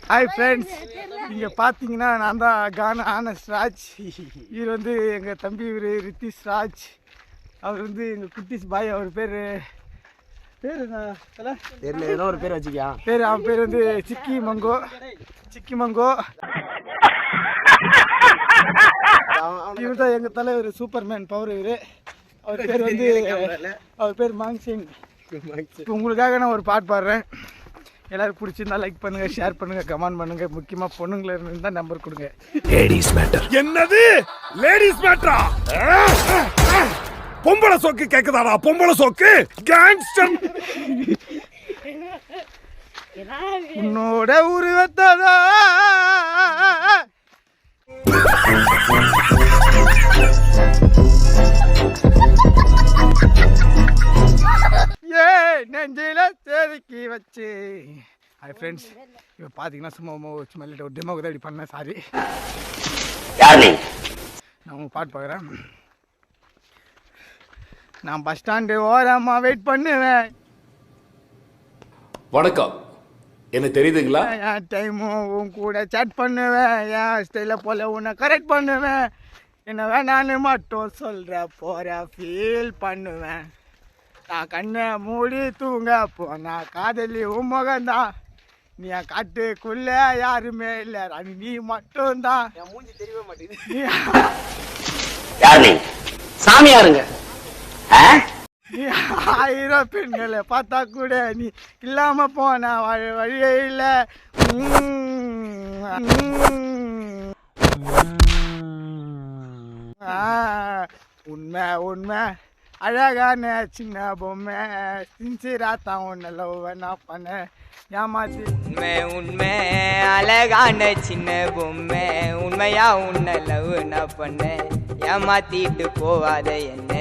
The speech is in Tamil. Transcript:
ஹாய் ஃப்ரெண்ட்ஸ், இங்கே பார்த்தீங்கன்னா நான் தான் ஆனஸ்ட் ராஜ். இவர் வந்து எங்கள் தம்பி, இவர் ரித்திஷ் ராஜ். அவர் வந்து எங்கள் குட்டிஸ் பாய். அவர் பேர் என்ன தெரியல, ஏதோ ஒரு பேர் வச்சுக்கியா பேர். அவன் பேர் வந்து சிக்கி மங்கோ. இவர் தான் எங்கள் தலைவர், சூப்பர்மேன் பவர். இவர் அவர் பேர் மாங்சிங். இப்போ உங்களுக்காக நான் ஒரு பாட்டு பாடுறேன். எல்லாரும் பிடிச்சிருந்தா லைக் பண்ணுங்க, ஷேர் பண்ணுங்க, கமெண்ட் பண்ணுங்க. முக்கியமா பொண்ணுங்கள இருந்தா நம்பர் கொடுங்க. Ladies matter. என்னது லேடிஸ் மேட்டரா? பொம்பளை சோக்கு கேக்குதாடா? பொம்பளை சோக்கு கேங்ஸ்டர். உன்னோட உருவத்ததா நெஞ்சில செதுக்கி வச்சு. ஹாய் ஃப்ரெண்ட்ஸ், இப்போ பார்த்தீங்கன்னா சும்மா ஒரு டெமோக்கு தான் இப்படி பண்ணேன். சாரி. நான் உங்கள் பாட்டு பார்க்குறேன். நான் பஸ் ஸ்டாண்டு ஓரமாக வெயிட் பண்ணுவேன். வணக்கம், என்ன தெரியுதுங்களா? என் டைமும் உன் கூட சேட் பண்ணுவேன். என் ஸ்டைலை போல உன்னை கரெக்ட் பண்ணுவேன். என்ன வேணான்னு மட்டும் சொல்கிற போகிற ஃபீல் பண்ணுவேன். நான் கண்ணை மூடி தூங்க போனா காதலி உன் முகம்தான். நீ என் காட்டுக்குள்ள யாருமே இல்லை, நீ மட்டும்தான். என் மூஞ்சி தெரியவே மாட்டேங்குது. சாமியாருங்க. நீ 1000 பெண்களை பார்த்தா கூட நீ இல்லாம போன வழியே இல்லை. உண்மை அழகான சின்ன பொம்மை. சின்சிரா தான் ஒன்று லவ் நான் பண்ண ஏமாத்தி. உண்மை அழகான சின்ன பொம்மை. உண்மையா உன்னை லவ் நான் பண்ண ஏமாத்திட்டு போவாத என்ன.